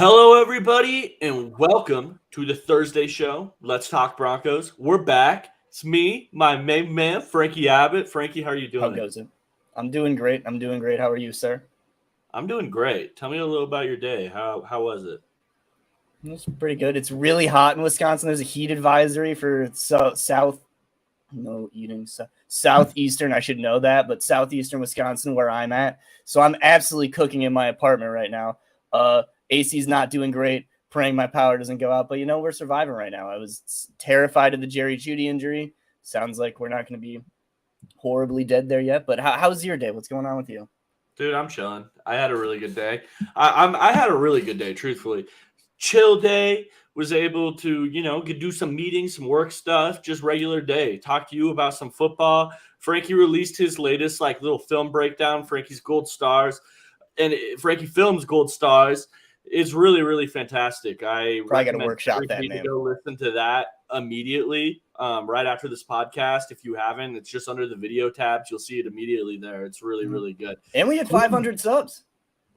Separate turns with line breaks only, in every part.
Hello, everybody, and welcome to the Thursday show. Let's talk Broncos. We're back. It's me, my main man, Frankie Abbott. Frankie, how are you
How
doing?
goes it? I'm doing great. How are you, sir?
I'm doing great. Tell me a little about your day. How was it?
It's pretty good. It's really hot in Wisconsin. There's a heat advisory for southeastern. I should know that, but southeastern Wisconsin, where I'm at. So I'm absolutely cooking in my apartment right now. AC's not doing great. Praying my power doesn't go out, but we're surviving right now. I was terrified of the Jerry Jeudy injury. Sounds like we're not going to be horribly dead there yet. But how's your day? What's going on with you?
Dude, I'm chilling. I had a really good day. I had a really good day, truthfully. Chill day. Was able to, do some meetings, some work stuff, just regular day. Talk to you about some football. Frankie released his latest little film breakdown, Frankie's Gold Stars, and Frankie Films Gold Stars. Is really, really fantastic. I
Probably got to
recommend
workshop that,
everybody to
man.
go listen to that immediately, right after this podcast. If you haven't, it's just under the video tabs. You'll see it immediately there. It's really, really good.
And we had 500 subs.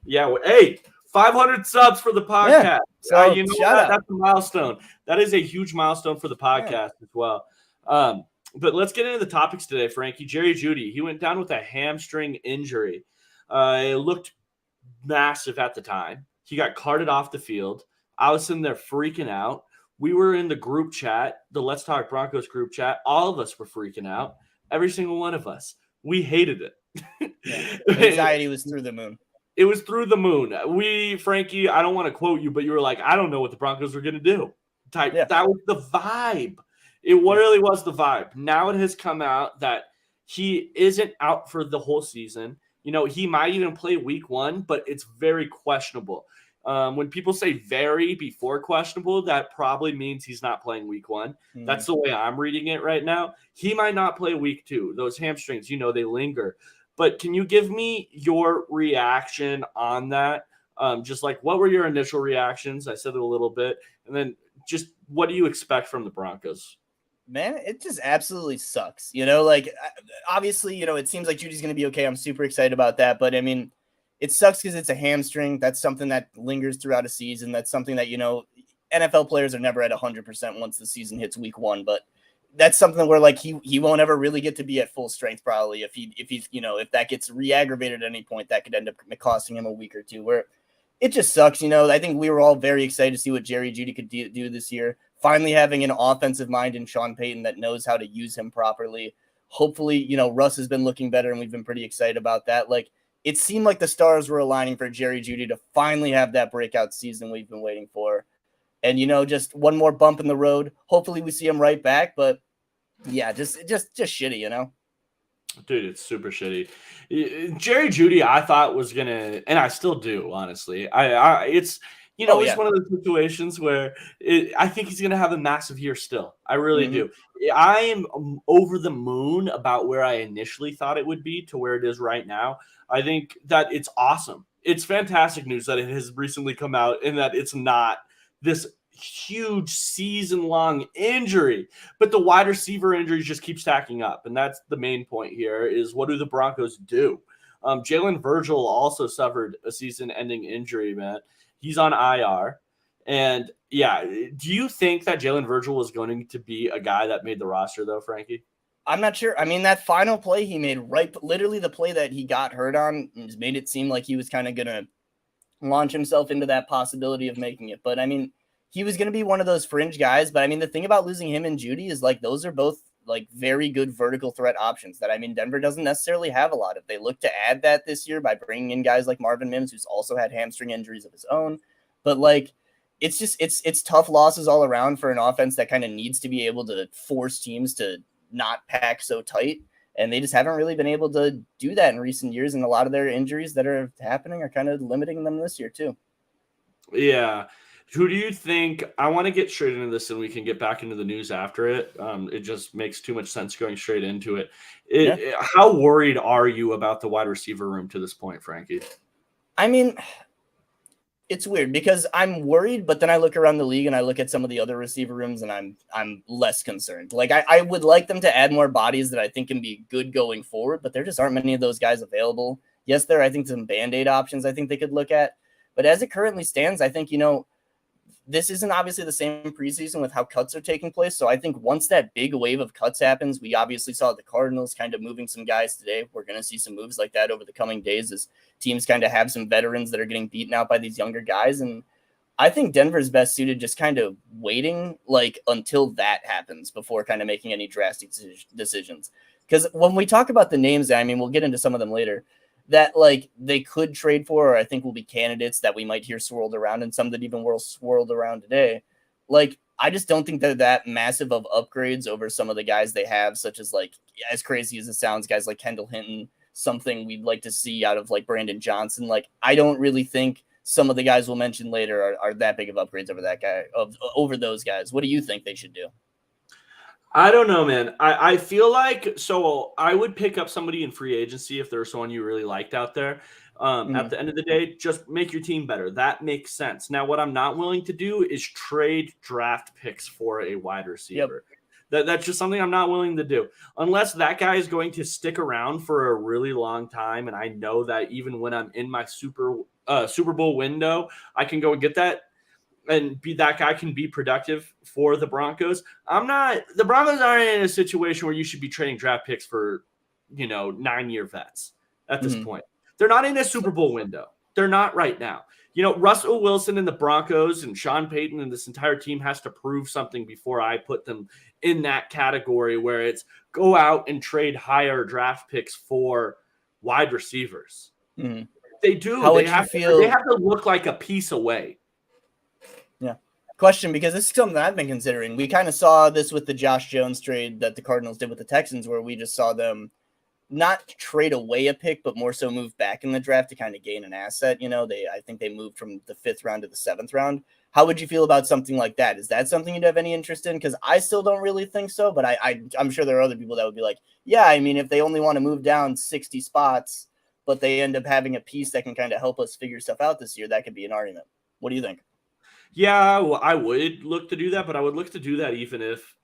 Yeah. Hey, 500 subs for the podcast.
Yeah. So
that's a milestone. That is a huge milestone for the podcast as well. But let's get into the topics today, Frankie. Jerry Jeudy, he went down with a hamstring injury. It looked massive at the time. He got carted off the field. I was sitting there freaking out. We were in the group chat, the Let's Talk Broncos group chat. All of us were freaking out. Every single one of us. We hated it.
Anxiety was through the moon.
It was through the moon. Frankie, I don't want to quote you, but you were like, I don't know what the Broncos were going to do. That was the vibe. It really was the vibe. Now it has come out that he isn't out for the whole season. He might even play week 1, but it's very questionable. When people say very before questionable, that probably means he's not playing week 1. Mm-hmm. That's the way I'm reading it right now. He might not play week 2. Those hamstrings, they linger. But can you give me your reaction on that? Just what were your initial reactions? I said it a little bit. And then just what do you expect from the Broncos?
Man, it just absolutely sucks. Obviously, it seems like Judy's going to be okay. I'm super excited about that. But, it sucks because it's a hamstring. That's something that lingers throughout a season. That's something that, NFL players are never at 100% once the season hits week 1. But that's something where, he won't ever really get to be at full strength probably. If that gets re-aggravated at any point, that could end up costing him a week or two. Where it just sucks, I think we were all very excited to see what Jerry Jeudy could do this year. Finally having an offensive mind in Sean Payton that knows how to use him properly. Hopefully, Russ has been looking better, and we've been pretty excited about that. It seemed like the stars were aligning for Jerry Jeudy to finally have that breakout season we've been waiting for. And, just one more bump in the road. Hopefully we see him right back. But, yeah, just shitty,
Dude, it's super shitty. Jerry Jeudy, I thought was going to – and I still do, honestly. It's – it's one of those situations where I think he's going to have a massive year still. I really do. I am over the moon about where I initially thought it would be to where it is right now. I think that it's awesome. It's fantastic news that it has recently come out and that it's not this huge season-long injury. But the wide receiver injuries just keep stacking up. And that's the main point here is what do the Broncos do? Jalen Virgil also suffered a season-ending injury, man. He's on IR. And, yeah, do you think that Jalen Virgil was going to be a guy that made the roster, though, Frankie?
I'm not sure. That final play he made, literally the play that he got hurt on, made it seem like he was kind of going to launch himself into that possibility of making it. But, he was going to be one of those fringe guys. But, the thing about losing him and Jeudy is, those are both, very good vertical threat options that, Denver doesn't necessarily have a lot of. They look to add that this year by bringing in guys like Marvin Mims, who's also had hamstring injuries of his own. But, it's just it's tough losses all around for an offense that kind of needs to be able to force teams to not pack so tight. And they just haven't really been able to do that in recent years. And a lot of their injuries that are happening are kind of limiting them this year too.
Yeah. Who do you think – I want to get straight into this and we can get back into the news after it. It just makes too much sense going straight into it. How worried are you about the wide receiver room to this point, Frankie?
It's weird because I'm worried, but then I look around the league and I look at some of the other receiver rooms and I'm less concerned. I would like them to add more bodies that I think can be good going forward, but there just aren't many of those guys available. Yes, there are, I think, some Band-Aid options I think they could look at. But as it currently stands, I think, this isn't obviously the same preseason with how cuts are taking place. So I think once that big wave of cuts happens, we obviously saw the Cardinals kind of moving some guys today. We're going to see some moves like that over the coming days as teams kind of have some veterans that are getting beaten out by these younger guys. And I think Denver's best suited just kind of waiting until that happens before kind of making any drastic decisions. Because when we talk about the names, I mean, we'll get into some of them later, that they could trade for, or I think will be candidates that we might hear swirled around, and some that even were swirled around today. I just don't think they're that massive of upgrades over some of the guys they have, such as as crazy as it sounds, guys like Kendall Hinton, something we'd like to see out of Brandon Johnson. I don't really think some of the guys we'll mention later are that big of upgrades over that guy, over those guys. What do you think they should do?
I don't know, man. I feel like, so I would pick up somebody in free agency if there's someone you really liked out there. At the end of the day, just make your team better. That makes sense. Now, what I'm not willing to do is trade draft picks for a wide receiver. Yep. That's just something I'm not willing to do. Unless that guy is going to stick around for a really long time, and I know that even when I'm in my Super Bowl window, I can go and get that. And that guy can be productive for the Broncos. The Broncos aren't in a situation where you should be trading draft picks for, 9-year vets at this point. They're not in a Super Bowl window. They're not right now. Russell Wilson and the Broncos and Sean Payton and this entire team has to prove something before I put them in that category where it's go out and trade higher draft picks for wide receivers. Mm-hmm. They do. They have to look like a piece away.
Yeah. Question, because this is something that I've been considering. We kind of saw this with the Josh Jones trade that the Cardinals did with the Texans, where we just saw them not trade away a pick, but more so move back in the draft to kind of gain an asset. I think they moved from the 5th round to the 7th round. How would you feel about something like that? Is that something you'd have any interest in? Because I still don't really think so, but I'm sure there are other people that would be like, yeah, I mean, if they only want to move down 60 spots, but they end up having a piece that can kind of help us figure stuff out this year, that could be an argument. What do you think?
Yeah, well, I would look to do that, but I would look to do that even if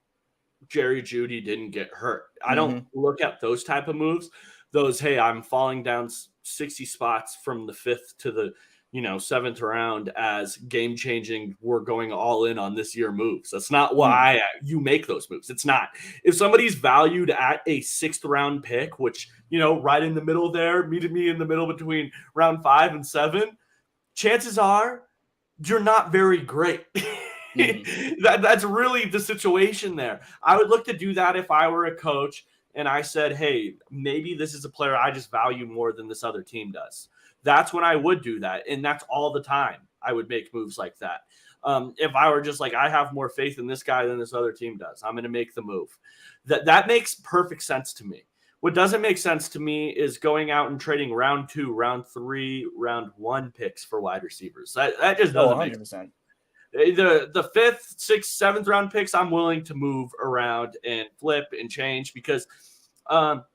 Jerry Jeudy didn't get hurt. I don't look at those type of moves. Those, hey, I'm falling down 60 spots from the 5th to the 7th round as game-changing, we're going all in on this year moves. That's not why you make those moves. It's not. If somebody's valued at a 6th round pick, which, right in the middle there, meet me in the middle between round 5 and 7, chances are you're not very great. That's really the situation there. I would look to do that if I were a coach and I said, hey, maybe this is a player I just value more than this other team does. That's when I would do that. And that's all the time I would make moves like that. If I were just I have more faith in this guy than this other team does, I'm going to make the move. That makes perfect sense to me. What doesn't make sense to me is going out and trading round 2, round 3, round 1 picks for wide receivers. That just doesn't make sense. The 5th, 6th, 7th round picks, I'm willing to move around and flip and change because, all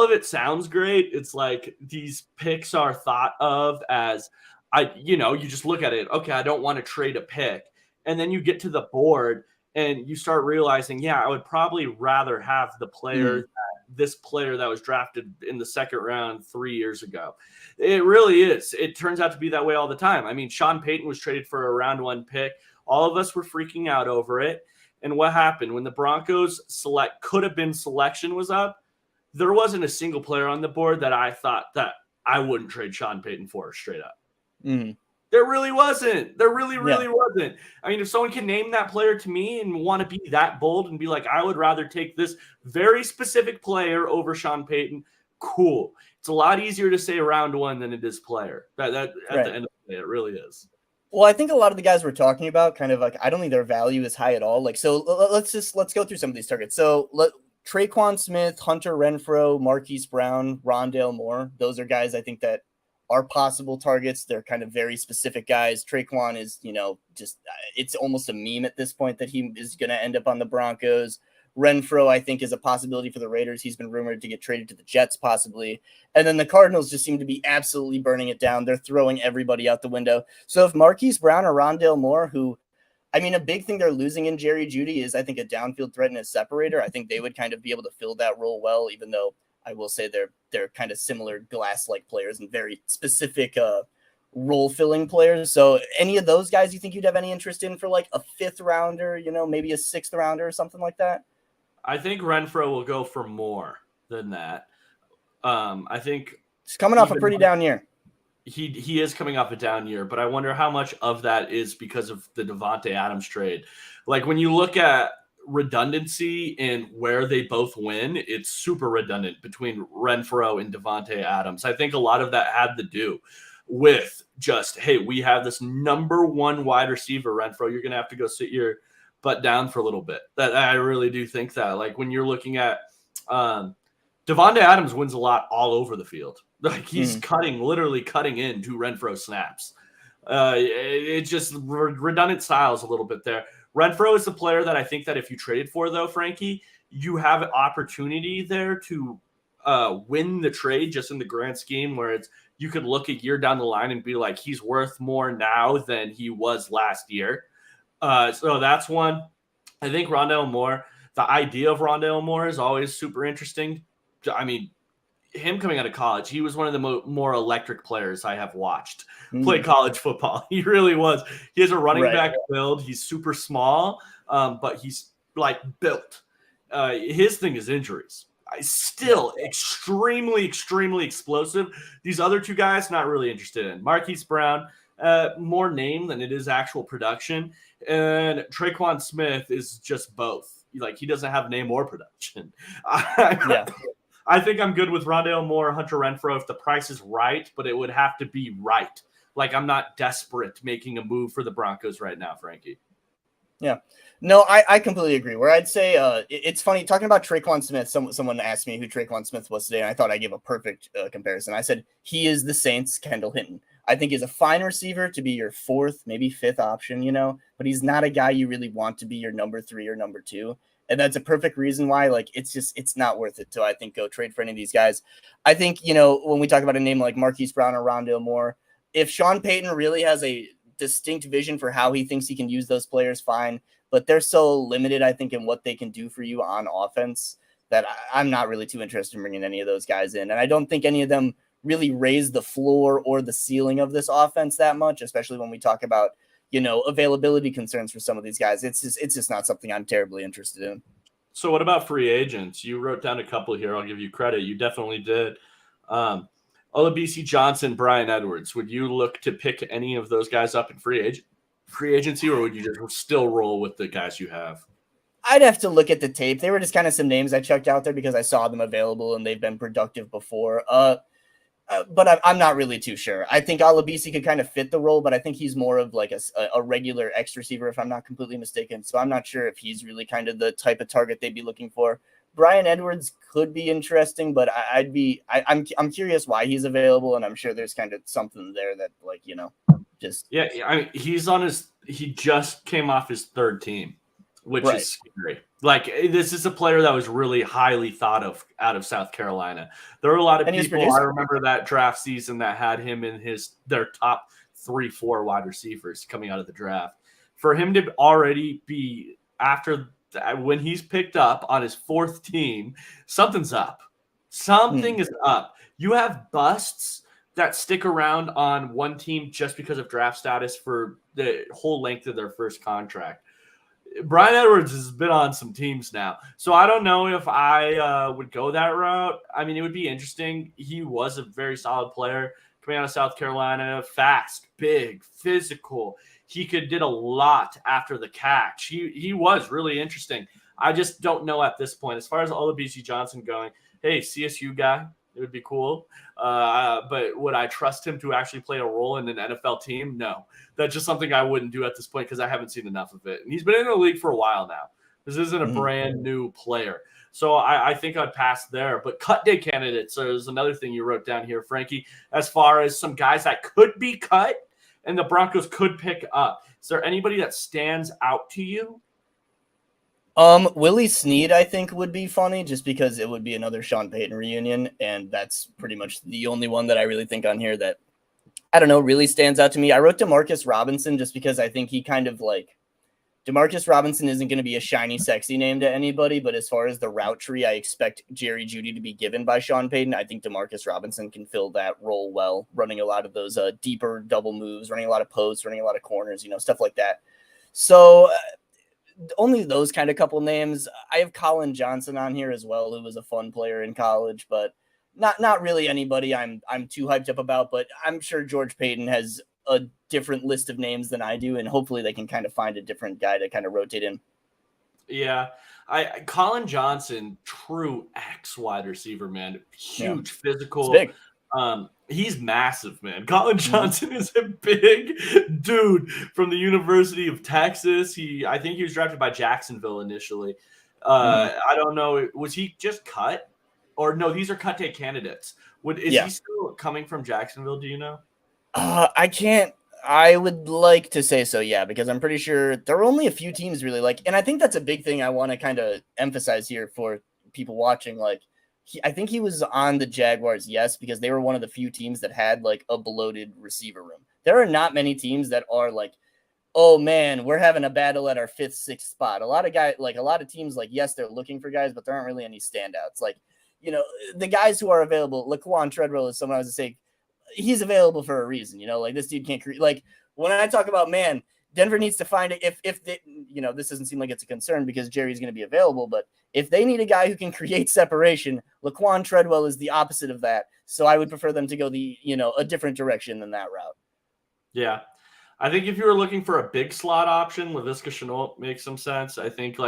of it sounds great. It's like these picks are thought of as, you just look at it. Okay, I don't want to trade a pick. And then you get to the board and you start realizing, I would probably rather have the player this player that was drafted in the 2nd round 3 years ago. It really is. It turns out to be that way all the time. I mean, Sean Payton was traded for a round 1 pick. All of us were freaking out over it. And what happened? When the Broncos could have been selection was up, there wasn't a single player on the board that I thought that I wouldn't trade Sean Payton for straight up. There really wasn't. There really wasn't. I mean, if someone can name that player to me and want to be that bold and be like, I would rather take this very specific player over Sean Payton, cool. It's a lot easier to say round 1 than it is player. At the end of the day, it really is.
Well, I think a lot of the guys we're talking about kind of I don't think their value is high at all. So let's go through some of these targets. So Traquan Smith, Hunter Renfrow, Marquise Brown, Rondale Moore. Those are guys I think that are possible targets. They're kind of very specific guys. Traquan is, just it's almost a meme at this point that he is going to end up on the Broncos. Renfrow, I think, is a possibility for the Raiders. He's been rumored to get traded to the Jets possibly. And then the Cardinals just seem to be absolutely burning it down. They're throwing everybody out the window. So if Marquise Brown or Rondale Moore, who, I mean, a big thing they're losing in Jerry Jeudy is, I think, a downfield threat and a separator. I think they would kind of be able to fill that role well, even though I will say they're kind of similar glass-like players and very specific role-filling players. So any of those guys you think you'd have any interest in for like a 5th rounder, maybe a 6th rounder or something like that?
I think Renfrow will go for more than that. I think
he's coming off a pretty down year.
He is coming off a down year, but I wonder how much of that is because of the Davante Adams trade. Like when you look at redundancy and where they both win, it's super redundant between Renfrow and Davante Adams. I think a lot of that had to do with just, hey, we have this number 1 wide receiver, Renfrow. You're going to have to go sit your butt down for a little bit. That I really do think that. Like when you're looking at Davante Adams wins a lot all over the field. Like he's literally cutting into Renfrow snaps. It's just redundant styles a little bit there. Renfrow is the player that I think that if you traded for, though, Frankie, you have an opportunity there to win the trade just in the grand scheme where it's you could look a year down the line and be like, he's worth more now than he was last year. So that's one. I think Rondale Moore, the idea of Rondale Moore is always super interesting. I mean, him coming out of college, he was one of the more electric players I have watched play college football. He really was. He has a running back build. He's super small, but he's like built. His thing is injuries. Still extremely, extremely explosive. These other 2 guys, not really interested in. Marquise Brown, more name than it is actual production. And Traquan Smith is just both. Like he doesn't have name or production. I think I'm good with Rondale Moore, Hunter Renfrow if the price is right, but it would have to be right. Like I'm not desperate making a move for the Broncos right now, Frankie.
Yeah. No, I completely agree. Where I'd say it's funny talking about Traquan Smith. Someone asked me who Traquan Smith was today, and I thought I gave a perfect comparison. I said he is the Saints' Kendall Hinton. I think he's a fine receiver to be your 4th, maybe 5th option, but he's not a guy you really want to be your number 3 or number 2. And that's a perfect reason why, like, it's not worth it to, I think, go trade for any of these guys. I think, when we talk about a name like Marquise Brown or Rondale Moore, if Sean Payton really has a distinct vision for how he thinks he can use those players, fine. But they're so limited, I think, in what they can do for you on offense that I'm not really too interested in bringing any of those guys in. And I don't think any of them really raise the floor or the ceiling of this offense that much, especially when we talk about availability concerns for some of these guys. It's just not something I'm terribly interested in.
So what about free agents? You wrote down a couple here. I'll give you credit. You definitely did. Olabisi Johnson, Brian Edwards. Would you look to pick any of those guys up in free agency, or would you just still roll with the guys you have?
I'd have to look at the tape. They were just kind of some names I checked out there because I saw them available and they've been productive before. But I'm not really too sure. I think Olabisi could kind of fit the role, but I think he's more of like a regular X receiver, if I'm not completely mistaken. So I'm not sure if he's really kind of the type of target they'd be looking for. Brian Edwards could be interesting, but I'm curious why he's available, and I'm sure there's kind of something there that just
he just came off his 3rd team, which is scary. Like this is a player that was really highly thought of out of South Carolina. There were a lot of people. I remember that draft season that had him in their top 3-4 wide receivers coming out of the draft. For him to already be after when he's picked up on his 4th team, something's up. Something is up. You have busts that stick around on one team just because of draft status for the whole length of their first contract. Brian Edwards has been on some teams now. So I don't know if I would go that route. I mean, it would be interesting. He was a very solid player coming out of South Carolina, fast, big, physical. He did a lot after the catch. He was really interesting. I just don't know at this point. As far as Olabisi Johnson going, hey, CSU guy, it would be cool. But would I trust him to actually play a role in an NFL team? No. That's just something I wouldn't do at this point because I haven't seen enough of it. And he's been in the league for a while now. This isn't a brand new player. So I think I'd pass there. But cut day candidates is another thing you wrote down here, Frankie, as far as some guys that could be cut and the Broncos could pick up. Is there anybody that stands out to you?
Willie Snead, I think, would be funny just because it would be another Sean Payton reunion. And that's pretty much the only one that I really think on here that, I don't know, really stands out to me. I wrote DeMarcus Robinson just because I think he kind of like Demarcus Robinson isn't going to be a shiny, sexy name to anybody, but as far as the route tree, I expect Jerry Jeudy to be given by Sean Payton. I think Demarcus Robinson can fill that role well, running a lot of those deeper double moves, running a lot of posts, running a lot of corners, stuff like that. So only those kind of couple names. I have Colin Johnson on here as well, who was a fun player in college, but not really anybody I'm too hyped up about. But I'm sure George Payton has a different list of names than I do, and hopefully they can kind of find a different guy to kind of rotate in.
Yeah, Colin Johnson, true X wide receiver, man, huge, physical.
It's big.
He's massive, man. Colin Johnson is a big dude from the University of Texas. I think he was drafted by Jacksonville initially. I don't know, was he just cut, or no? These are cut day candidates. Is he still coming from Jacksonville? Do you know?
I can't. I would like to say so, yeah, because I'm pretty sure there are only a few teams really and I think that's a big thing I want to kind of emphasize here for people watching. I think he was on the Jaguars, yes, because they were one of the few teams that had a bloated receiver room. There are not many teams that are oh man, we're having a battle at our 5th, 6th spot. A lot of teams, yes, they're looking for guys, but there aren't really any standouts. The guys who are available, Laquan Treadwell is someone I was to say, he's available for a reason, this dude can't create. When I talk about, man, Denver needs to find it. If they, this doesn't seem like it's a concern because Jerry's going to be available, but if they need a guy who can create separation, Laquan Treadwell is the opposite of that. So I would prefer them to go a different direction than that route.
Yeah. I think if you were looking for a big slot option, Laviska Shenault makes some sense. I think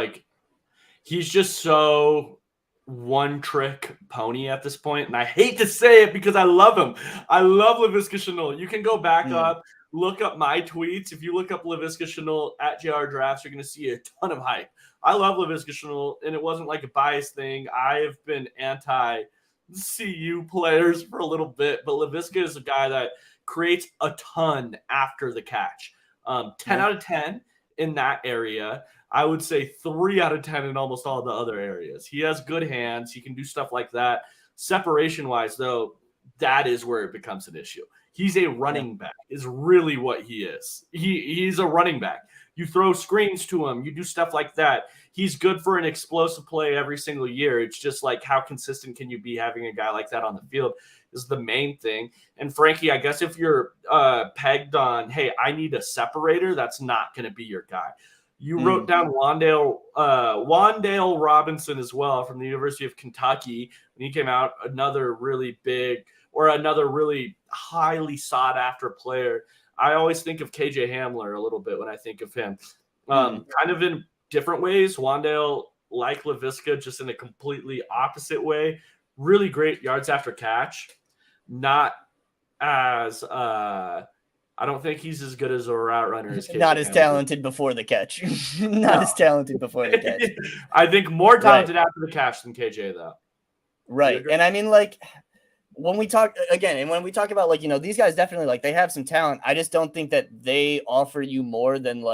he's just so one trick pony at this point, and I hate to say it because I love him. I love Laviska Shenault. You can go back up, look up my tweets. If you look up Laviska Shenault at JR Drafts, you're going to see a ton of hype. I love Laviska Shenault, and it wasn't a biased thing. I have been anti-CU players for a little bit, but Laviska is a guy that creates a ton after the catch. 10 out of 10 in that area. I would say 3 out of 10 in almost all the other areas. He has good hands. He can do stuff like that. Separation-wise, though, that is where it becomes an issue. He's a running back is really what he is. He's a running back. You throw screens to him. You do stuff like that. He's good for an explosive play every single year. It's just how consistent can you be having a guy like that on the field is the main thing. And Frankie, I guess if you're pegged on, hey, I need a separator, that's not going to be your guy. You wrote down Wan'Dale Robinson as well from the University of Kentucky. When he came out, another really highly sought after player. I always think of KJ Hamler a little bit when I think of him. Kind of in different ways. Wan'Dale, like Laviska, just in a completely opposite way. Really great yards after catch. Not as I don't think he's as good as a route runner as KJ
Not as
Hamler.
Talented before the catch. As talented before the catch.
I think more talented after the catch than KJ, though.
Right. And I mean, when we talk about these guys definitely they have some talent. I just don't think that they offer you more than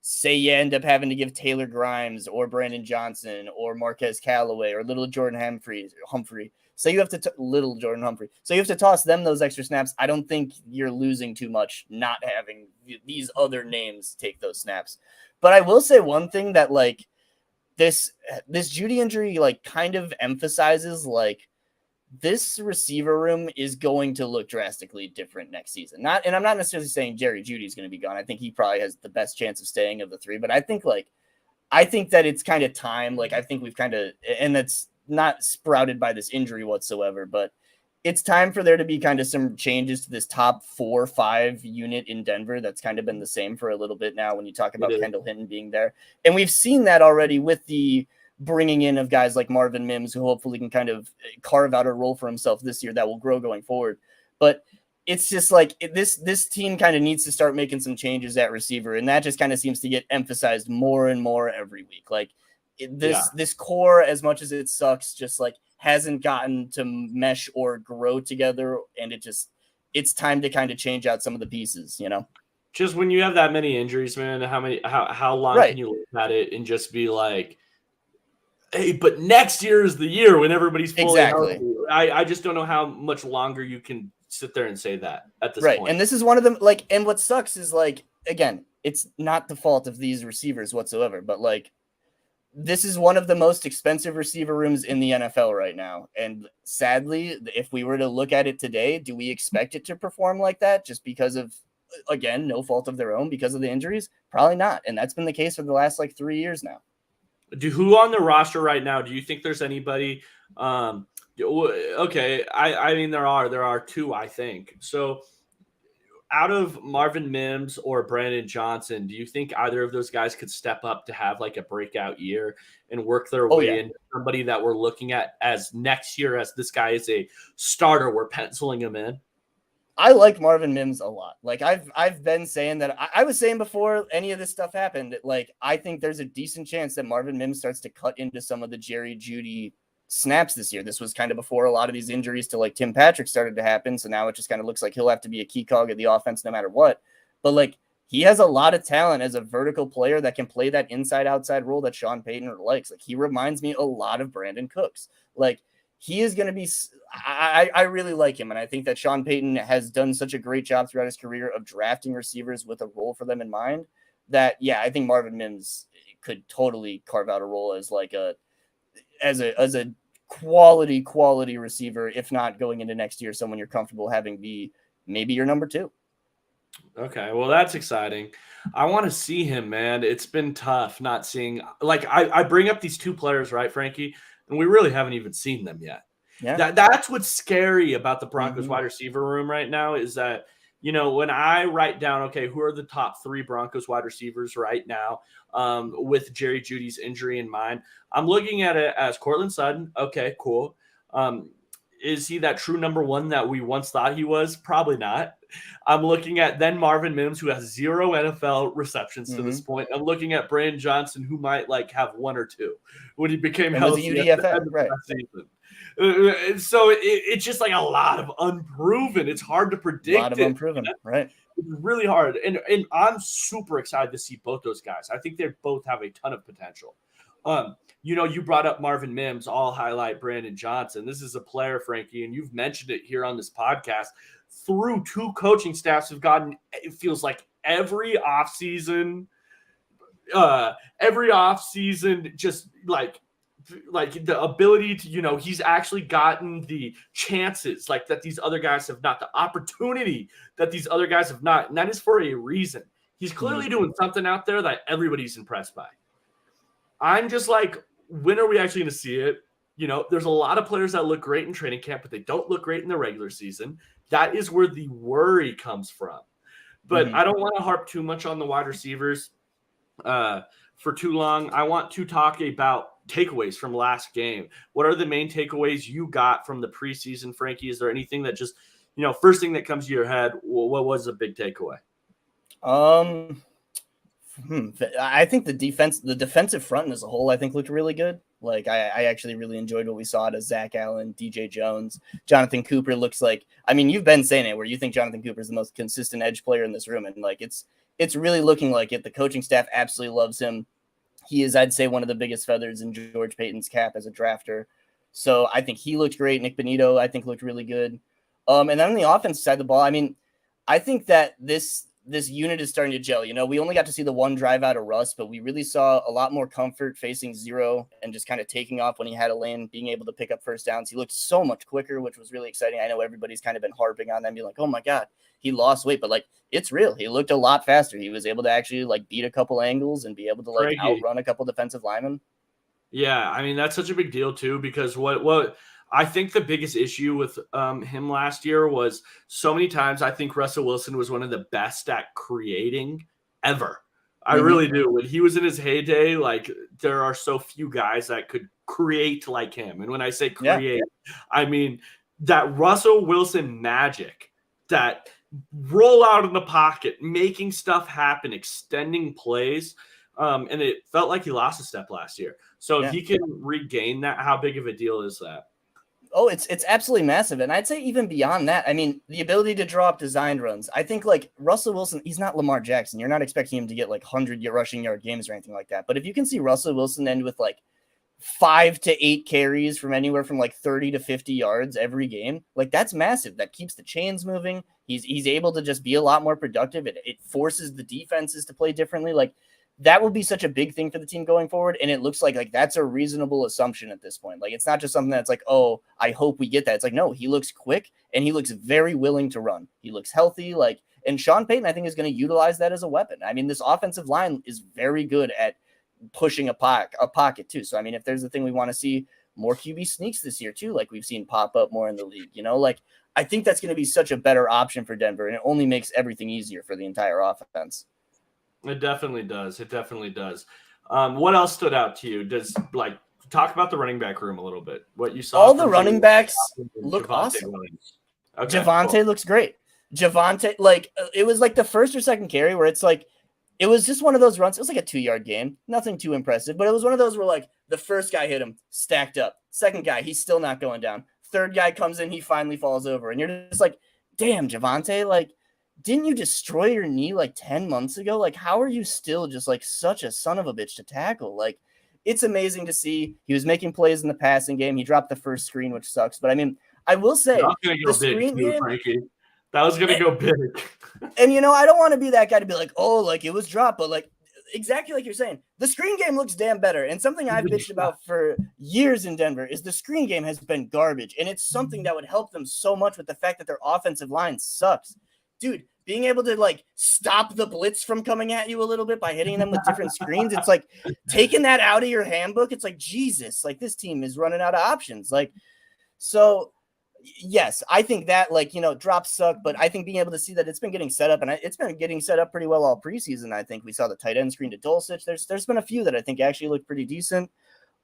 say you end up having to give Taylor Grimes or Brandon Johnson or Marquez Callaway or little Jordan Humphrey. So you have to little Jordan Humphrey. So you have to toss them those extra snaps. I don't think you're losing too much not having these other names take those snaps. But I will say one thing that this Jeudy injury kind of emphasizes this receiver room is going to look drastically different next season. And I'm not necessarily saying Jerry Jeudy is going to be gone. I think he probably has the best chance of staying of the three. But I think that it's kind of time. I think we've kind of, and that's not sprouted by this injury whatsoever, but it's time for there to be kind of some changes to this top 4-5 unit in Denver. That's kind of been the same for a little bit now when you talk about Kendall Hinton being there. And we've seen that already with the bringing in of guys like Marvin Mims, who hopefully can kind of carve out a role for himself this year that will grow going forward. But it's just this team kind of needs to start making some changes at receiver. And that just kind of seems to get emphasized more and more every week. This core, as much as it sucks, just hasn't gotten to mesh or grow together. And it's time to kind of change out some of the pieces,
Just when you have that many injuries, man, how long can you look at it and just be hey, but next year is the year when everybody's fully healthy. I just don't know how much longer you can sit there and say that at this point.
And this is one of them. And what sucks is again, it's not the fault of these receivers whatsoever, but like, this is one of the most expensive receiver rooms in the NFL right now. And sadly, if we were to look at it today, do we expect it to perform like that just because of, again, no fault of their own because of the injuries? Probably not. And that's been the case for the last like 3 years now.
Who on the roster right now, do you think there's anybody? Okay. I mean, there are two, I think. So out of Marvin Mims or Brandon Johnson, do you think either of those guys could step up to have like a breakout year and work their way into somebody that we're looking at as next year, as this guy is a starter, we're penciling him in?
I like Marvin Mims a lot. Like I've been saying that I was saying before any of this stuff happened, like I think there's a decent chance that Marvin Mims starts to cut into some of the Jerry Jeudy snaps this year. This was kind of before a lot of these injuries to like Tim Patrick started to happen. So now it just kind of looks like he'll have to be a key cog of the offense no matter what. But like he has a lot of talent as a vertical player that can play that inside outside role that Sean Payton likes. Like he reminds me a lot of Brandon Cooks. Like he is going to be, I really like him. And I think that Sean Payton has done such a great job throughout his career of drafting receivers with a role for them in mind that, yeah, I think Marvin Mims could totally carve out a role as like as a quality receiver, if not going into next year, someone you're comfortable having be maybe your number 2.
Okay, well, that's exciting. I want to see him, man. It's been tough not seeing, like, I bring up these two players, right, Frankie? And we really haven't even seen them yet.
Yeah.
That's what's scary about the Broncos wide receiver room right now is that, you know, when I write down, okay, who are the top 3 Broncos wide receivers right now with Jerry Jeudy's injury in mind, I'm looking at it as Courtland Sutton. Okay, cool. Is he that true number 1 that we once thought he was? Probably not. I'm looking at then Marvin Mims, who has 0 NFL receptions to this point. I'm looking at Brandon Johnson, who might like have 1 or 2 when he became healthy at the end of the season. So it's just like a lot of unproven. It's hard to predict.
A lot of unproven, right?
It's really hard. And I'm super excited to see both those guys. I think they both have a ton of potential. You know, you brought up Marvin Mims. I'll highlight Brandon Johnson. This is a player, Frankie, and you've mentioned it here on this podcast. Through 2 coaching staffs have gotten, it feels like every offseason, just like the ability to, you know, he's actually gotten the chances like that these other guys have not, the opportunity that these other guys have not. And that is for a reason. He's clearly doing something out there that everybody's impressed by. I'm just like, when are we actually going to see it? You know, there's a lot of players that look great in training camp, but they don't look great in the regular season. That is where the worry comes from. But I don't want to harp too much on the wide receivers for too long. I want to talk about takeaways from last game. What are the main takeaways you got from the preseason, Frankie? Is there anything that just, you know, first thing that comes to your head, what was a big takeaway?
I think the defensive front as a whole, I think looked really good. Like I actually really enjoyed what we saw out of Zach Allen, DJ Jones, Jonathan Cooper looks like, I mean, you've been saying it where you think Jonathan Cooper is the most consistent edge player in this room. And like, it's really looking like it. The coaching staff absolutely loves him. He is, I'd say, one of the biggest feathers in George Payton's cap as a drafter. So I think he looked great. Nick Bonito, I think, looked really good. And then on the offense side of the ball, I mean, I think that this unit is starting to gel. You know, we only got to see the 1 drive out of Russ, but we really saw a lot more comfort facing 0 and just kind of taking off when he had a lane, being able to pick up first downs. He looked so much quicker, which was really exciting. I know everybody's kind of been harping on them, being like, oh my God, he lost weight, but like, it's real. He looked a lot faster. He was able to actually like beat a couple angles and be able to like outrun a couple defensive linemen.
Yeah. I mean, that's such a big deal too, because what I think the biggest issue with him last year was so many times I think Russell Wilson was one of the best at creating ever. I really do. When he was in his heyday, like there are so few guys that could create like him. And when I say create, I mean that Russell Wilson magic, that roll out in the pocket, making stuff happen, extending plays. And it felt like he lost a step last year. So if he can regain that, how big of a deal is that?
Oh, it's absolutely massive. And I'd say even beyond that, I mean, the ability to draw up designed runs. I think like Russell Wilson, he's not Lamar Jackson. You're not expecting him to get like 100 rushing yard games or anything like that. But if you can see Russell Wilson end with like 5 to 8 carries from anywhere from like 30 to 50 yards every game. Like that's massive. That keeps the chains moving. He's able to just be a lot more productive. It forces the defenses to play differently. Like that will be such a big thing for the team going forward. And it looks like that's a reasonable assumption at this point. Like it's not just something that's like, oh, I hope we get that. It's like, no, he looks quick and he looks very willing to run. He looks healthy. Like, and Sean Payton, I think, is going to utilize that as a weapon. I mean, this offensive line is very good at pushing a pocket too. So, I mean, if there's a thing we want to see more QB sneaks this year too, like we've seen pop up more in the league, like I think that's going to be such a better option for Denver, and it only makes everything easier for the entire offense.
It definitely does. It definitely does. What else stood out to you? Talk about the running back room a little bit. What you saw.
All the running backs look awesome. Okay, Javonte cool. Looks great. Javonte, it was like the first or second carry where it's like, it was just one of those runs. It was like a 2-yard gain. Nothing too impressive, but it was one of those where like the first guy hit him, stacked up. Second guy, he's still not going down. Third guy comes in, he finally falls over. And you're just like, damn, Javonte, like, didn't you destroy your knee like 10 months ago? Like, how are you still just like such a son of a bitch to tackle? Like, it's amazing to see. He was making plays in the passing game. He dropped the first screen, which sucks. But I mean, I will say
the screen game, Frankie. That was going to go big.
And, I don't want to be that guy to be like, oh, like it was dropped. But like exactly like you're saying, the screen game looks damn better. And something I've bitched about for years in Denver is the screen game has been garbage. And it's something that would help them so much with the fact that their offensive line sucks. Dude, being able to like stop the blitz from coming at you a little bit by hitting them with different screens. It's like taking that out of your handbook. It's like, Jesus, like this team is running out of options. Like, so yes, I think that drops suck, but I think being able to see that it's been getting set up, and it's been getting set up pretty well all preseason. I think we saw the tight end screen to Dulcich. There's been a few that I think actually look pretty decent.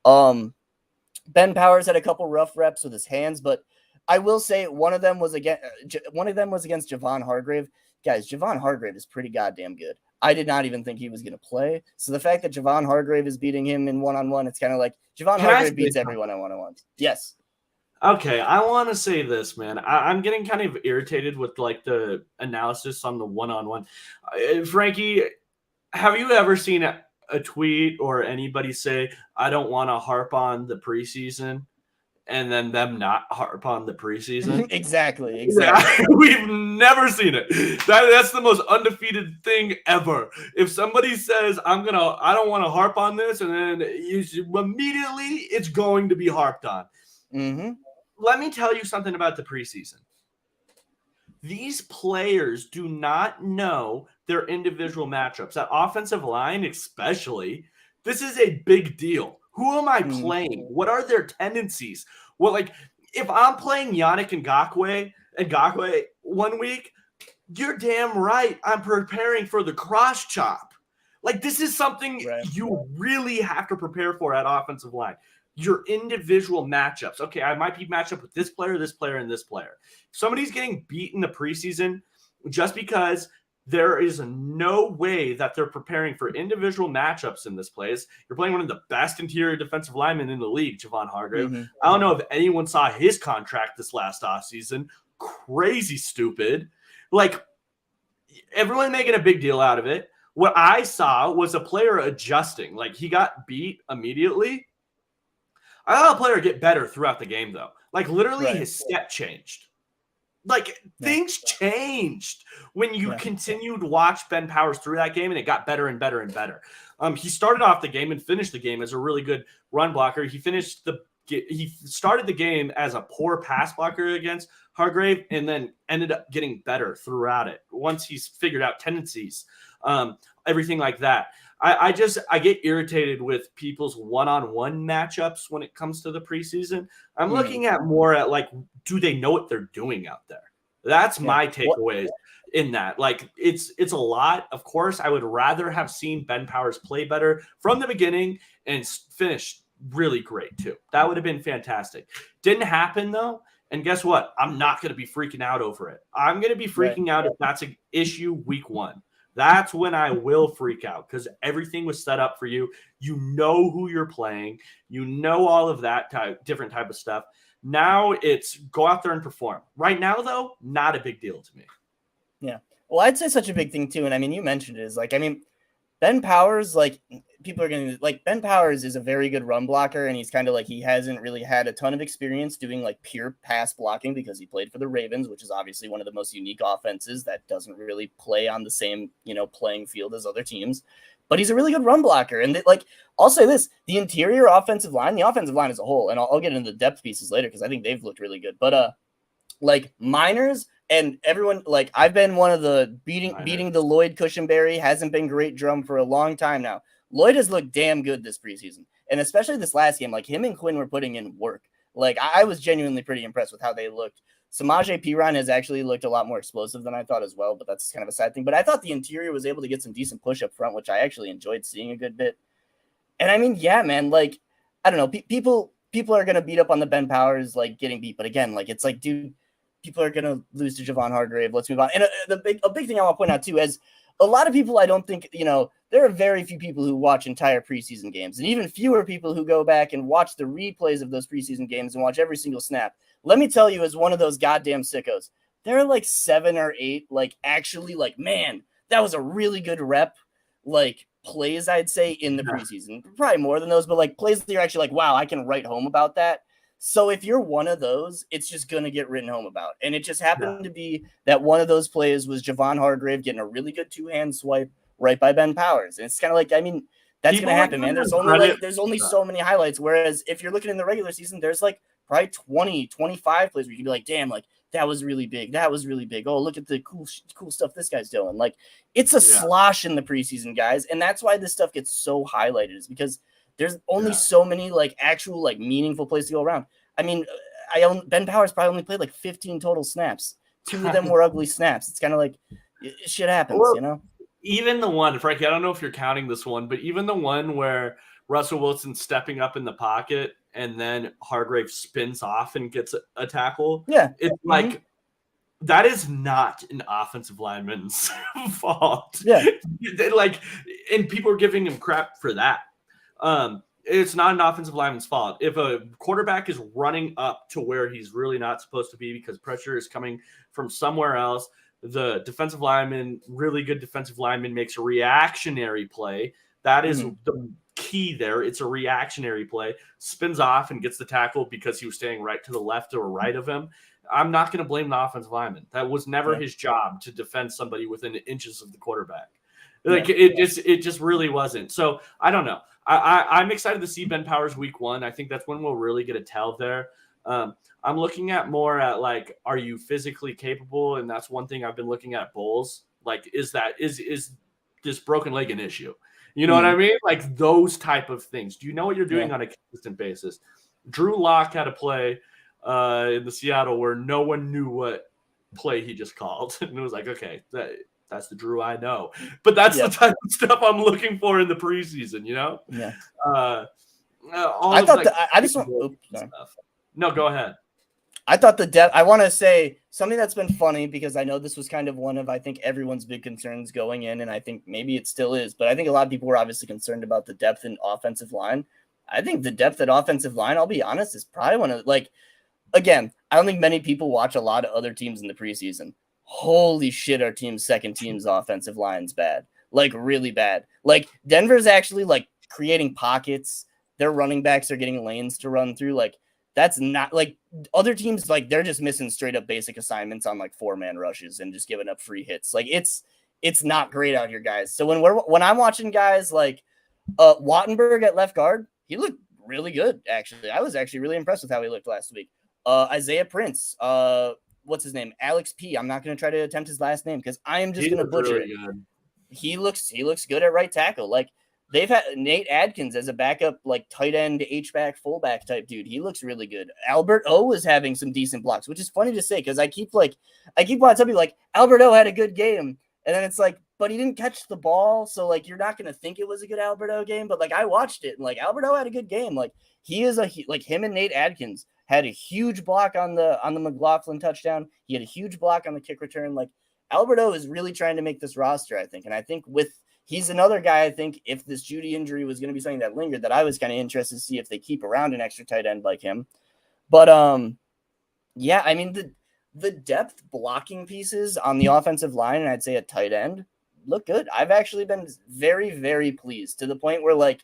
Ben Powers had a couple rough reps with his hands, but I will say one of them was against Javon Hargrave. Guys, Javon Hargrave is pretty goddamn good. I did not even think he was going to play. So the fact that Javon Hargrave is beating him in one-on-one, it's kind of like Javon Hargrave beats everyone in one-on-ones. Yes.
Okay, I want to say this, man. I'm getting kind of irritated with like the analysis on the one-on-one. Frankie, have you ever seen a tweet or anybody say, I don't want to harp on the preseason, and then them not harp on the preseason?
Exactly.
Yeah, we've never seen it. That's the most undefeated thing ever. If somebody says, I don't want to harp on this, and then immediately it's going to be harped on.
Mm-hmm.
Let me tell you something about the preseason. These players do not know their individual matchups. That offensive line, especially, this is a big deal. Who am I playing? What are their tendencies? Well, like, if I'm playing Yannick Ngakoue 1 week, you're damn right I'm preparing for the cross chop. Like, this is something you really have to prepare for at offensive line. Your individual matchups. Okay, I might be matched up with this player, and this player. If somebody's getting beat in the preseason just because there is no way that they're preparing for individual matchups in this place. You're playing one of the best interior defensive linemen in the league, Javon Hargrave. Mm-hmm. I don't know if anyone saw his contract this last offseason. Crazy stupid. Like, everyone making a big deal out of it. What I saw was a player adjusting. Like, he got beat immediately. I saw a player get better throughout the game, though. Like, literally, his step changed. Like, things changed when you continued to watch Ben Powers through that game, and it got better and better and better. He started off the game and finished the game as a really good run blocker. He started the game as a poor pass blocker against Hargrave, and then ended up getting better throughout it once he's figured out tendencies, everything like that. I get irritated with people's one-on-one matchups when it comes to the preseason. I'm looking at more at, like, do they know what they're doing out there? That's my takeaways in that. Like, it's a lot. Of course, I would rather have seen Ben Powers play better from the beginning and finish really great too. That would have been fantastic. Didn't happen though. And guess what? I'm not going to be freaking out over it. I'm going to be freaking out if that's an issue week 1. That's when I will freak out, because everything was set up for you. You know who you're playing. You know all of that different type of stuff. Now it's go out there and perform. Right now, though, not a big deal to me.
Yeah. Well, I'd say such a big thing, too. And I mean, you mentioned it is like, I mean, Ben Powers, like people are going to like Ben Powers is a very good run blocker. And he's kind of like, he hasn't really had a ton of experience doing like pure pass blocking because he played for the Ravens, which is obviously one of the most unique offenses that doesn't really play on the same, playing field as other teams. But he's a really good run blocker. And I'll say this, the offensive line as a whole, and I'll get into the depth pieces later because I think they've looked really good. But like Miners and everyone, like I've been one of the beating the Lloyd Cushenberry hasn't been great drum for a long time now. Lloyd has looked damn good this preseason. And especially this last game, like him and Quinn were putting in work. Like I was genuinely pretty impressed with how they looked. Samaje Perine has actually looked a lot more explosive than I thought as well, but that's kind of a side thing. But I thought the interior was able to get some decent push up front, which I actually enjoyed seeing a good bit. And I mean, yeah, man, like, I don't know, people are going to beat up on the Ben Powers, like getting beat. But again, like, it's like, dude, people are going to lose to Javon Hargrave. Let's move on. And a big thing I want to point out too, is a lot of people, I don't think, there are very few people who watch entire preseason games, and even fewer people who go back and watch the replays of those preseason games and watch every single snap. Let me tell you, as one of those goddamn sickos, there are like 7 or 8, like actually like, man, that was a really good rep, like plays, I'd say, in the preseason. Probably more than those, but like plays that you're actually like, wow, I can write home about that. So if you're one of those, it's just going to get written home about. And it just happened to be that one of those plays was Javon Hargrave getting a really good 2-hand swipe right by Ben Powers. And it's kind of like, I mean, that's going to happen, man. There's only so many highlights. Whereas if you're looking in the regular season, there's like probably 20, 25 plays where you can be like, damn, like that was really big. That was really big. Oh, look at the cool stuff this guy's doing. Like it's a slosh in the preseason, guys. And that's why this stuff gets so highlighted, is because there's only so many like actual like meaningful plays to go around. I mean, Ben Powers probably only played like 15 total snaps. 2 of them were ugly snaps. It's kind of like shit happens,
Even the one, Frankie, I don't know if you're counting this one, but even the one where Russell Wilson's stepping up in the pocket and then Hargrave spins off and gets a tackle.
Yeah.
It's like, that is not an offensive lineman's fault.
Yeah.
And people are giving him crap for that. It's not an offensive lineman's fault. If a quarterback is running up to where he's really not supposed to be because pressure is coming from somewhere else, the defensive lineman, really good defensive lineman, makes a reactionary play. That is the key there. It's a reactionary play. Spins off and gets the tackle because he was standing right to the left or right of him. I'm not going to blame the offensive lineman. That was never his job to defend somebody within inches of the quarterback. It just really wasn't. So I don't know. I'm excited to see Ben Powers week 1. I think that's when we'll really get a tell there. I'm looking at more at like, are you physically capable? And that's one thing I've been looking at Bulls. Like, is this broken leg an issue? You know what I mean? Like those type of things. Do you know what you're doing on a consistent basis? Drew Lock had a play in the Seattle where no one knew what play he just called. And it was like, okay, that's the Drew I know. But that's the type of stuff I'm looking for in the preseason,
Yeah.
No, go ahead.
I thought the depth, I want to say something that's been funny because I know this was kind of one of, I think, everyone's big concerns going in, and I think maybe it still is, but I think a lot of people were obviously concerned about the depth in offensive line. I think the depth at offensive line, I'll be honest, is probably one of, like, again, I don't think many people watch a lot of other teams in the preseason. Holy shit, our second team's offensive line's bad. Like, really bad. Like, Denver's actually, like, creating pockets. Their running backs are getting lanes to run through. Like, that's not, like, other teams, like, they're just missing straight up basic assignments on, like, 4-man rushes and just giving up free hits. Like, it's not great out here, guys. So when I'm watching guys like Wattenberg at left guard, he looked really good, actually. I was actually really impressed with how he looked last week. Isaiah Prince, what's his name? Alex P. I'm not going to try to attempt his last name because I am just going to butcher it. Good. He looks good at right tackle. Like, they've had Nate Adkins as a backup, like tight end, H-back, fullback type dude. He looks really good. Albert O is having some decent blocks, which is funny to say because I keep wanting to tell people like Albert O had a good game, and then it's like, but he didn't catch the ball, so like you're not gonna think it was a good Albert O game. But like I watched it, and like Albert O had a good game. Like he is like him and Nate Adkins had a huge block on the McLaughlin touchdown. He had a huge block on the kick return. Like Albert O is really trying to make this roster, I think, and I think he's another guy, I think, if this Jeudy injury was going to be something that lingered, that I was kind of interested to see if they keep around an extra tight end like him. But, yeah, I mean, the depth blocking pieces on the offensive line, and I'd say a tight end, look good. I've actually been very, very pleased to the point where, like,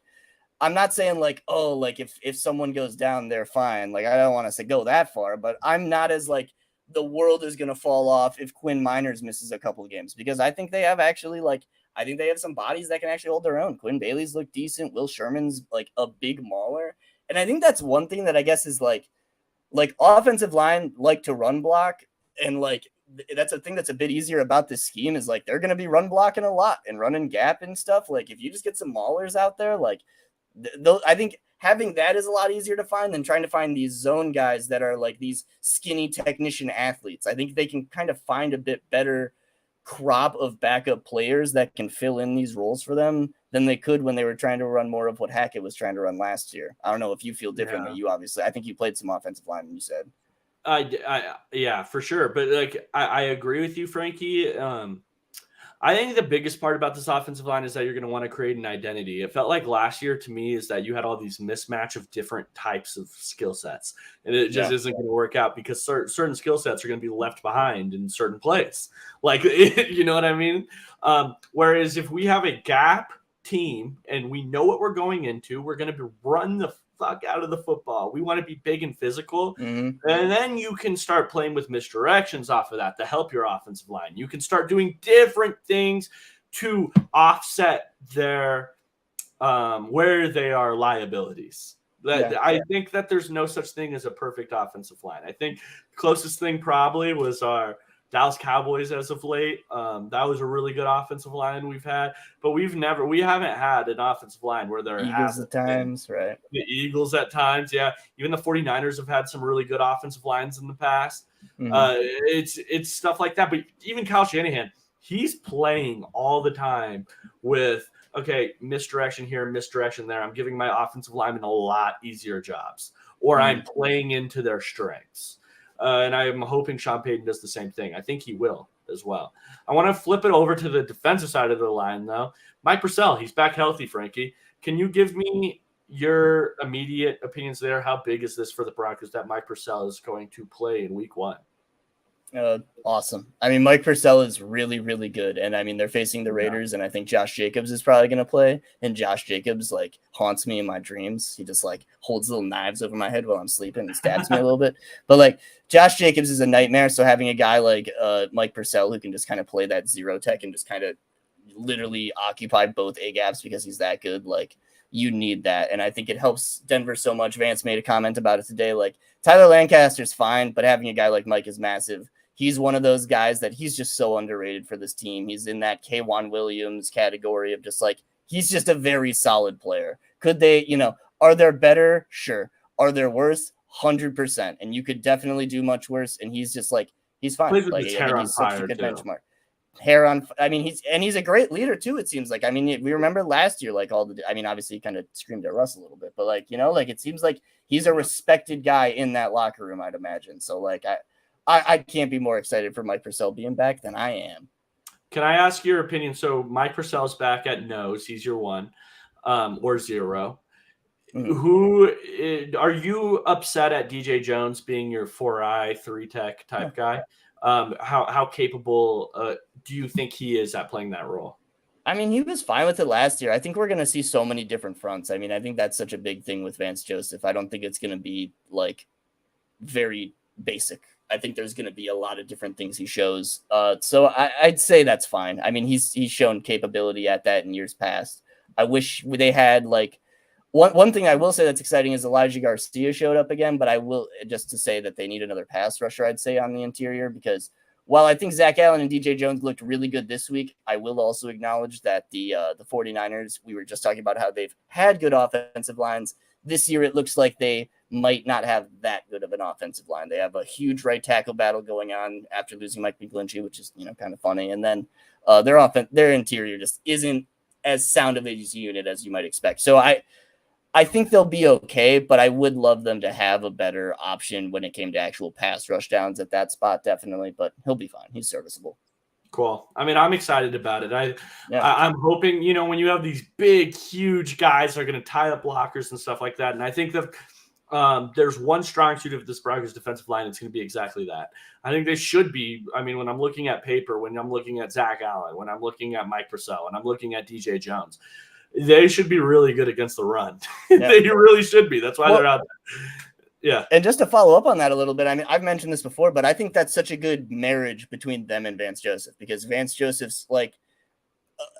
I'm not saying like, oh, like if someone goes down, they're fine. Like, I don't want us to go that far, but I'm not as like the world is going to fall off if Quinn Miners misses a couple of games, because I think they have actually I think they have some bodies that can actually hold their own. Quinn Bailey's look decent. Will Sherman's like a big mauler. And I think that's one thing that I guess is like offensive line like to run block. And like, that's a thing that's a bit easier about this scheme is like, they're going to be run blocking a lot and running gap and stuff. Like if you just get some maulers out there, like, I think having that is a lot easier to find than trying to find these zone guys that are like these skinny technician athletes. I think they can kind of find a bit better crop of backup players that can fill in these roles for them than they could when they were trying to run more of what Hackett was trying to run last year. I don't know if you feel differently. You obviously, I think you played some offensive line, you said.
Yeah, for sure. But like, I agree with you, Frankie. I think the biggest part about this offensive line is that you're going to want to create an identity. It felt like last year to me is that you had all these mismatch of different types of skill sets, and it just isn't going to work out because certain skill sets are going to be left behind in certain plays. Like, you know what I mean? Whereas if we have a gap team and we know what we're going into, we're going to run the fuck out of the football. We want to be big and physical. And then you can start playing with misdirections off of that to help your offensive line. You can start doing different things to offset their where they are liabilities. I think that there's no such thing as a perfect offensive line. I think the closest thing probably was our Dallas Cowboys as of late. That was a really good offensive line we've had, but we haven't had an offensive line where there
Eagles at times, right?
The Eagles at times, yeah. Even the 49ers have had some really good offensive lines in the past. It's stuff like that. But even Kyle Shanahan, he's playing all the time with, okay, misdirection here, misdirection there. I'm giving my offensive linemen a lot easier jobs, or I'm playing into their strengths. And I'm hoping Sean Payton does the same thing. I think he will as well. I want to flip it over to the defensive side of the line, though. Mike Purcell, he's back healthy, Frankie. Can you give me your immediate opinions there? How big is this for the Broncos that Mike Purcell is going to play in week 1?
Awesome. I mean, Mike Purcell is really, really good. And I mean, they're facing the Raiders, and I think Josh Jacobs is probably going to play. And Josh Jacobs like haunts me in my dreams. He just like holds little knives over my head while I'm sleeping and stabs me a little bit. But like Josh Jacobs is a nightmare. So having a guy like Mike Purcell who can just kind of play that zero tech and just kind of literally occupy both A gaps because he's that good, like you need that. And I think it helps Denver so much. Vance made a comment about it today. Like Tyler Lancaster's fine, but having a guy like Mike is massive. He's one of those guys that he's just so underrated for this team. He's in that K'Wan Williams category of just like, he's just a very solid player. Could they, are there better? Sure. Are there worse? 100%. And you could definitely do much worse. And he's just like, he's fine. Like, he's such a good benchmark. He's a great leader too, it seems like. I mean, we remember last year, like obviously he kind of screamed at Russ a little bit, but like, it seems like he's a respected guy in that locker room, I'd imagine. So like, I can't be more excited for Mike Purcell being back than I am.
Can I ask your opinion? So Mike Purcell's back at nose. He's your 1 or 0. Who are you upset at DJ Jones being your 4-eye 3-tech type guy? How capable do you think he is at playing that role?
I mean, he was fine with it last year. I think we're going to see so many different fronts. I mean, I think that's such a big thing with Vance Joseph. I don't think it's going to be like very basic. I think there's going to be a lot of different things he shows. So I'd say that's fine. I mean, he's shown capability at that in years past. I wish they had like one thing I will say that's exciting is Elijah Garcia showed up again, but I will just to say that they need another pass rusher, I'd say, on the interior, because while I think Zach Allen and DJ Jones looked really good this week, I will also acknowledge that the 49ers, we were just talking about how they've had good offensive lines. This year, it looks like they might not have that good of an offensive line. They have a huge right tackle battle going on after losing Mike McGlinchey, which is, kind of funny. And then their interior just isn't as sound of a unit as you might expect. So I think they'll be okay, but I would love them to have a better option when it came to actual pass rush downs at that spot, definitely. But he'll be fine. He's serviceable.
Cool. I mean, I'm excited about it. I'm hoping, when you have these big, huge guys that are going to tie up blockers and stuff like that. And I think that there's one strong suit of this Broncos defensive line. It's going to be exactly that. I think they should be. I mean, when I'm looking at paper, when I'm looking at Zach Allen, when I'm looking at Mike Purcell, when I'm looking at DJ Jones, they should be really good against the run. Yeah. They really should be. That's why they're out there. Yeah.
And just to follow up on that a little bit, I mean, I've mentioned this before, but I think that's such a good marriage between them and Vance Joseph, because Vance Joseph's like,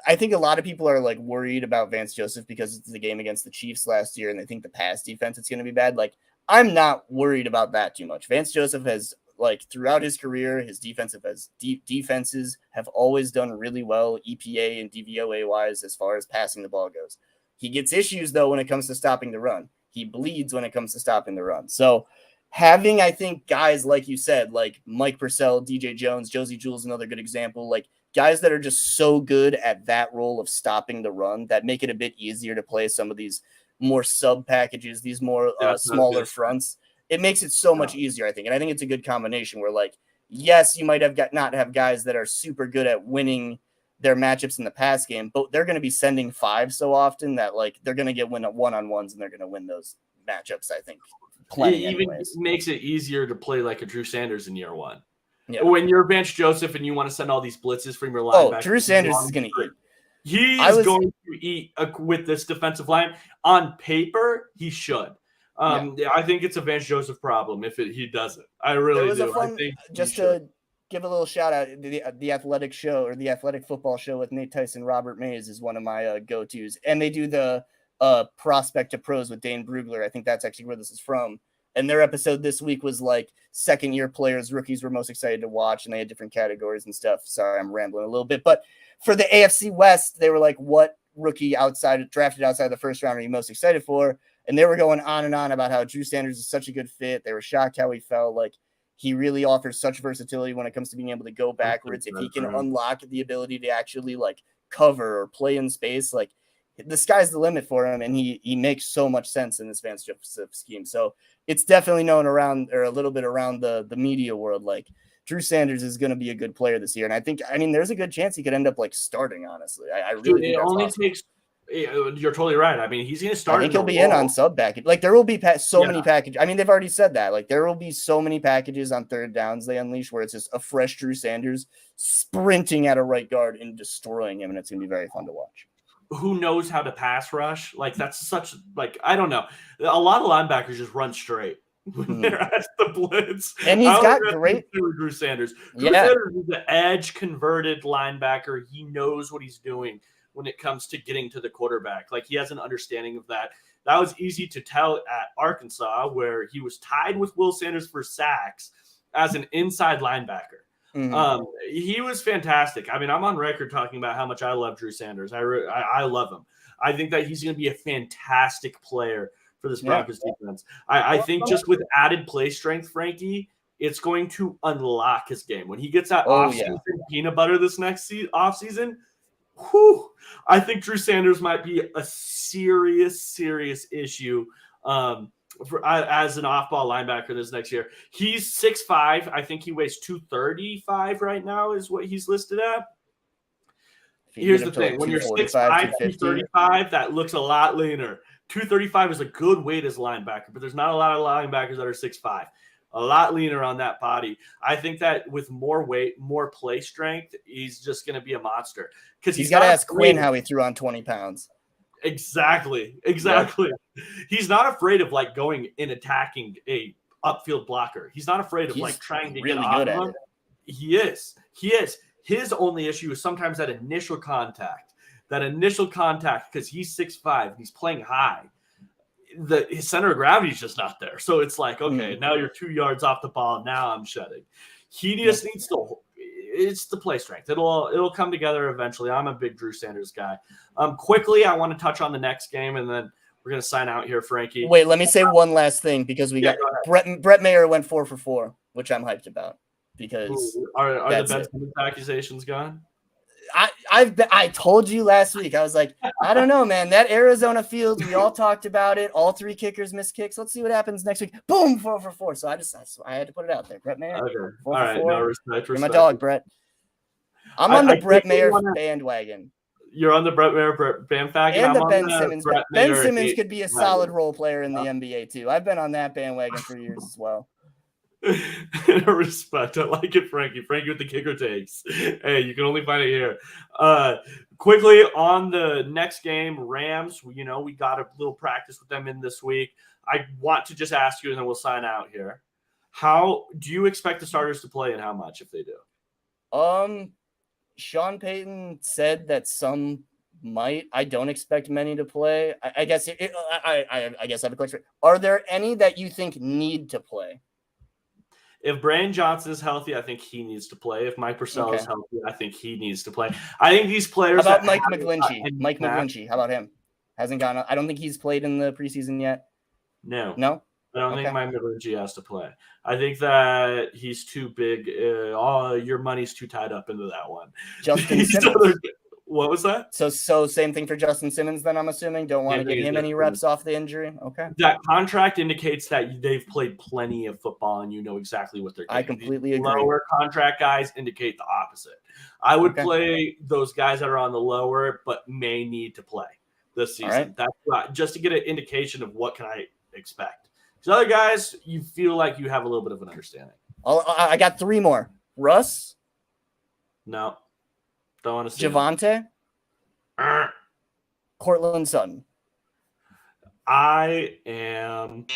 I think a lot of people are like worried about Vance Joseph because it's the game against the Chiefs last year and they think the pass defense is going to be bad. Like, I'm not worried about that too much. Vance Joseph has, like, throughout his career, his defenses have always done really well, EPA and DVOA wise, as far as passing the ball goes. He gets issues though when it comes to stopping the run. He bleeds when it comes to stopping the run. So having, I think, guys like you said, like Mike Purcell, DJ Jones, Josie Jewell's another good example, like guys that are just so good at that role of stopping the run that make it a bit easier to play some of these more sub packages, these more smaller fronts. It makes it so much easier, I think. And I think it's a good combination where, like, yes, you might have not have guys that are super good at winning their matchups in the pass game, but they're going to be sending 5 so often that, like, they're going to get one-on-ones and they're going to win those matchups, I think.
It even makes it easier to play like a Drew Sanders in year one. Yeah. When you're Vance Joseph and you want to send all these blitzes from your linebacker.
Oh, Drew Sanders is going to eat.
He is going to eat with this defensive line. On paper, he should. I think it's a Vance Joseph problem if he doesn't. I really do.
I think just to give a little shout out, the Athletic show or the Athletic Football show with Nate Tyson, Robert Mays is one of my go-tos. And they do the Prospect to Pros with Dane Brugler. I think that's actually where this is from. And their episode this week was like second-year players, rookies we're most excited to watch, and they had different categories and stuff. Sorry, I'm rambling a little bit. But for the AFC West, they were like, what rookie drafted outside the first round are you most excited for? And they were going on and on about how Drew Sanders is such a good fit. They were shocked how he felt. Like, he really offers such versatility when it comes to being able to go backwards. If he can unlock the ability to actually, like, cover or play in space, like, the sky's the limit for him, and he makes so much sense in this Vance Joseph scheme. So it's definitely known around, or a little bit around the media world, like, Drew Sanders is going to be a good player this year. And I think, I mean, there's a good chance he could end up like starting, honestly. I really think
it only possible. Takes, you're totally right. I mean, he's going to start.
I think he'll be in on sub package. Like, there will be many packages. I mean, they've already said that. Like, there will be so many packages on third downs they unleash where it's just a fresh Drew Sanders sprinting at a right guard and destroying him. And it's going to be very fun to watch.
Who knows how to pass rush? Like, that's such, like, I don't know. A lot of linebackers just run straight when they're at the blitz.
And he's got great
Drew Sanders. Drew Sanders is the edge converted linebacker. He knows what he's doing when it comes to getting to the quarterback. Like, he has an understanding of that. That was easy to tell at Arkansas, where he was tied with Will Sanders for sacks as an inside linebacker. Mm-hmm. He was fantastic. I mean, I'm on record talking about how much I love Drew Sanders. I love him. I think that he's going to be a fantastic player for this Broncos defense. I think just with added play strength, Frankie, it's going to unlock his game. When he gets that off-season peanut butter this next offseason, I think Drew Sanders might be a serious issue as an off-ball linebacker this next year. He's 6'5". I think he weighs 235 right now is what he's listed at. Here's the thing. When you're 6'5", 235, that looks a lot leaner. 235 is a good weight as a linebacker, but there's not a lot of linebackers that are 6'5". A lot leaner on that body. I think that with more weight, more play strength, he's just going to be a monster. Because
he's got to ask Quinn how he threw on 20 pounds.
Exactly. Yep. He's not afraid of like going and attacking a upfield blocker. He's not afraid of like trying to
really
get off
good
of
at
him.
it.
He is. His only issue is sometimes that initial contact. Because he's 6'5", he's playing high. His center of gravity is just not there. So it's like, okay, now you're 2 yards off the ball. Now I'm shedding. He just needs to. It's the play strength. It'll come together eventually. I'm a big Drew Sanders guy. Quickly, I want to touch on the next game, and then we're gonna sign out here, Frankie.
Wait, let me say one last thing because we got Brett Mayer went 4 for 4, which I'm hyped about because
are the best accusations gone?
I told you last week. I was like, I don't know, man. That Arizona field, we all talked about it. All 3 kickers missed kicks. Let's see what happens next week. Boom, 4 for 4. So I had to put it out there. Brett Mayer.
Okay.
4
all right.
4.
No, respect.
You're my dog, Brett. I'm on the Brett Mayer bandwagon.
You're on the Brett Maher bandwagon.
And
I'm
the
on
Ben
the
Simmons.
Brett
Ben
Maher
Simmons could be a solid role player in the
Yeah.
NBA too. I've been on that bandwagon for years as well.
Respect. I like it, Frankie. Frankie with the kicker takes. Hey, you can only find it here. Quickly on the next game, Rams. We got a little practice with them in this week. I want to just ask you, and then we'll sign out here. How do you expect the starters to play, and how much if they do?
Sean Payton said that some might. I don't expect many to play. I guess I guess I have a question. Are there any that you think need to play?
If Brandon Johnson is healthy, I think he needs to play. If Mike Purcell is healthy, I think he needs to play. I think these players.
How about Mike McGlinchey? Mike McGlinchey, how about him? Hasn't gone. I don't think he's played in the preseason yet.
No. I don't think Mike McGlinchey has to play. I think that he's too big. Your money's too tied up into that one.
Justin Simmons.
What was that?
So same thing for Justin Simmons then, I'm assuming. Don't want to give him any reps off the injury. Okay.
That contract indicates that they've played plenty of football and you know exactly what they're getting.
I completely agree.
Lower contract guys indicate the opposite. I would play those guys that are on the lower but may need to play this season.
Right.
That's just to get an indication of what can I expect. Because other guys, you feel like you have a little bit of an understanding.
I got 3 more. Russ?
No. Don't want to see
Javonte? Cortland Sutton?
I am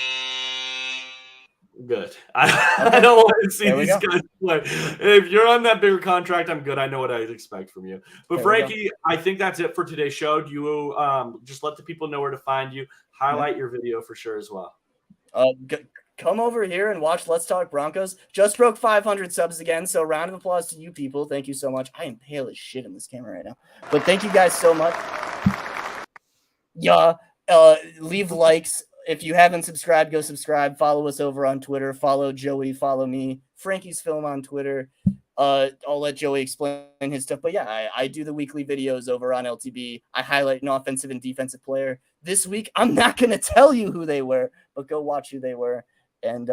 good. I don't want to see these guys play. If you're on that bigger contract, I'm good. I know what I expect from you. But Frankie, I think that's it for today's show. Do you just let the people know where to find you? Highlight your video for sure as well.
Come over here and watch Let's Talk Broncos. Just broke 500 subs again, so round of applause to you people. Thank you so much. I am pale as shit in this camera right now. But thank you guys so much. Yeah, leave likes. If you haven't subscribed, go subscribe. Follow us over on Twitter. Follow Joey. Follow me. Frankie's Film on Twitter. I'll let Joey explain his stuff. But yeah, I do the weekly videos over on LTB. I highlight an offensive and defensive player. This week, I'm not going to tell you who they were, but go watch who they were. And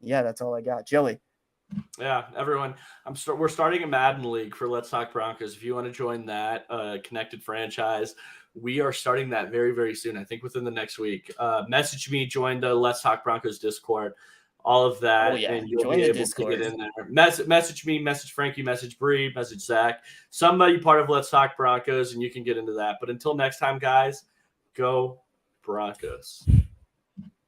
yeah, that's all I got. Joey.
Yeah, everyone. We're starting a Madden League for Let's Talk Broncos. If you want to join that connected franchise, we are starting that very, very soon. I think within the next week. Message me, join the Let's Talk Broncos Discord, all of that, and you'll be able to get in there. Message me, message Frankie, message Bree, message Zach, somebody part of Let's Talk Broncos, and you can get into that. But until next time, guys, go Broncos.